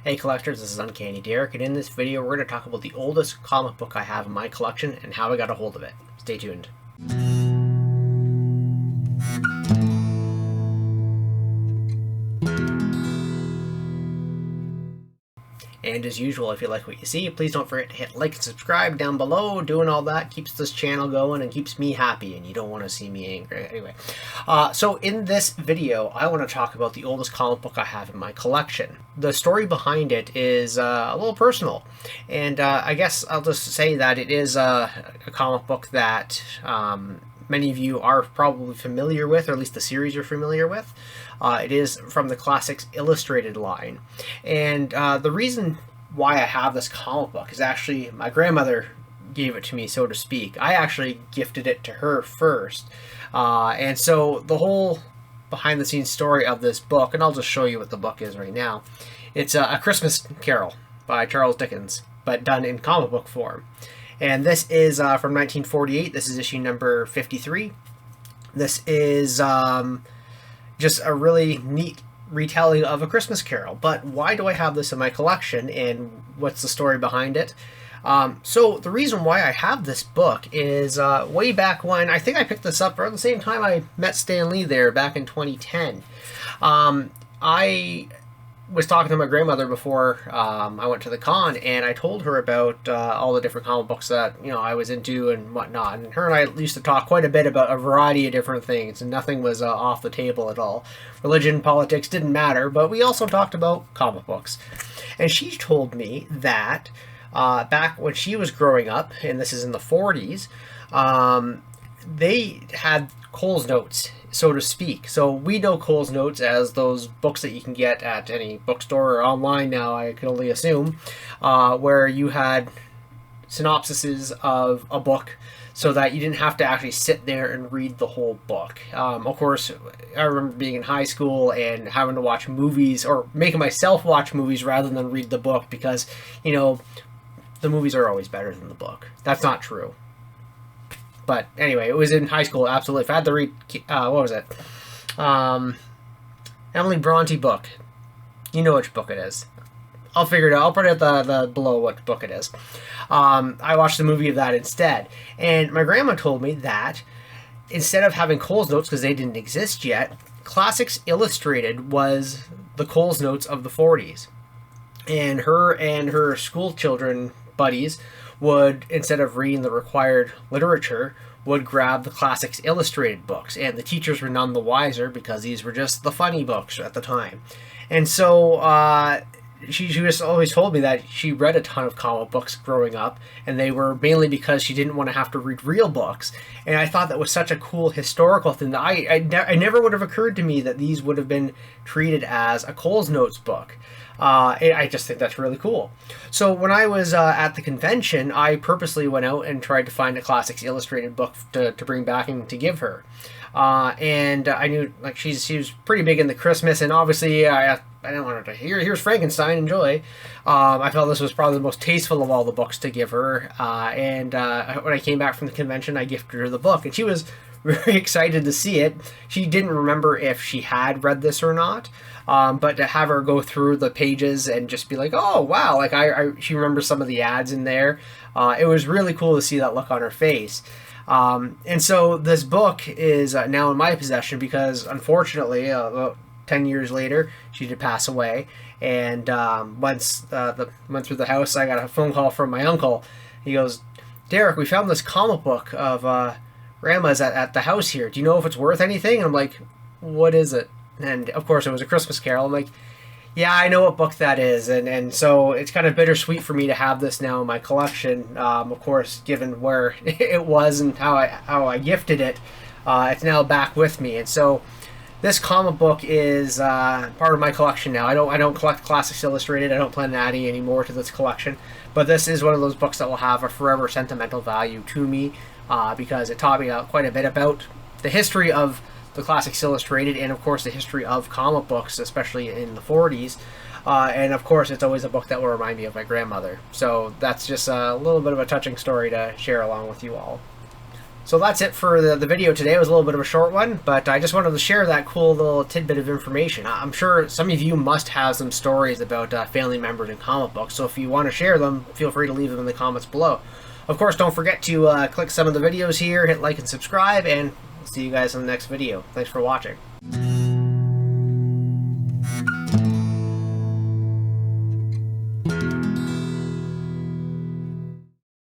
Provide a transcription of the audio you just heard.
Hey collectors, this is Uncanny Derek, and in this video we're going to talk about the oldest comic book I have in my collection and how I got a hold of it. Stay tuned. And as usual, if you like what you see, please don't forget to hit like and subscribe down below. Doing all that keeps this channel going and keeps me happy, and you don't want to see me angry. Anyway, so in this video, I want to talk about the oldest comic book I have in my collection. The story behind it is a little personal, and I guess I'll just say that it is a comic book that many of you are probably familiar with, or at least the series you're familiar with. It is from the Classics Illustrated line. And the reason why I have this comic book is actually my grandmother gave it to me, so to speak. I actually gifted it to her first. And so the whole behind the scenes story of this book, and I'll just show you what the book is right now. It's A Christmas Carol by Charles Dickens, but done in comic book form. And this is from 1948. This is issue number 53. This is just a really neat retelling of A Christmas Carol. But why do I have this in my collection, and what's the story behind it? So the reason why I have this book is way back when, I think I picked this up around the same time I met Stan Lee there back in 2010. I was talking to my grandmother before I went to the con, and I told her about all the different comic books that I was into and whatnot. And her and I used to talk quite a bit about a variety of different things, and nothing was off the table at all. Religion, politics didn't matter, but we also talked about comic books. And she told me that back when she was growing up, and this is in the 40s, they had Cole's Notes, so to speak. So we know Cole's Notes as those books that you can get at any bookstore or online now, I can only assume, where you had synopsises of a book so that you didn't have to actually sit there and read the whole book. Of course, I remember being in high school and having to watch movies, or making myself watch movies rather than read the book, because, the movies are always better than the book. That's not true. But anyway, it was in high school, absolutely. If I had to read, what was it? Emily Bronte book. You know which book it is. I'll figure it out. I'll put it at the below what book it is. I watched the movie of that instead. And my grandma told me that instead of having Cole's Notes, because they didn't exist yet, Classics Illustrated was the Cole's Notes of the 40s. And her school children buddies would, instead of reading the required literature, would grab the Classics Illustrated books, and the teachers were none the wiser because these were just the funny books at the time. And so she just always told me that she read a ton of comic books growing up, and they were mainly because she didn't want to have to read real books. And I thought that was such a cool historical thing that I never would have occurred to me that these would have been treated as a Cole's Notes book. I just think that's really cool. So when I was at the convention, I purposely went out and tried to find a Classics Illustrated book to bring back and to give her. And I knew, like, she was pretty big into Christmas, and obviously I didn't want her to here's Frankenstein, enjoy. I felt this was probably the most tasteful of all the books to give her. And when I came back from the convention, I gifted her the book, and she was very excited to see it. She didn't remember if she had read this or not, but to have her go through the pages and just be like, oh wow, like she remembers some of the ads in there. It was really cool to see that look on her face. And so this book is now in my possession because, unfortunately, about 10 years later, she did pass away. And once went through the house, I got a phone call from my uncle. He goes, Derek, we found this comic book of Grandma's at the house here. Do you know if it's worth anything? And I'm like, what is it? And of course it was A Christmas Carol. I'm like, yeah, I know what book that is. And so it's kind of bittersweet for me to have this now in my collection. Of course, given where it was and how I gifted it, it's now back with me. And so this comic book is part of my collection now. I don't collect Classics Illustrated. I don't plan on adding any more to this collection. But this is one of those books that will have a forever sentimental value to me, because it taught me quite a bit about the history of the Classics Illustrated, and of course the history of comic books, especially in the 40s. And of course it's always a book that will remind me of my grandmother. So that's just a little bit of a touching story to share along with you all. So that's it for the video today. It was a little bit of a short one, but I just wanted to share that cool little tidbit of information. I'm sure some of you must have some stories about family members in comic books, so if you want to share them, feel free to leave them in the comments below. Of course, don't forget to click some of the videos here, hit like and subscribe, and see you guys in the next video. Thanks for watching.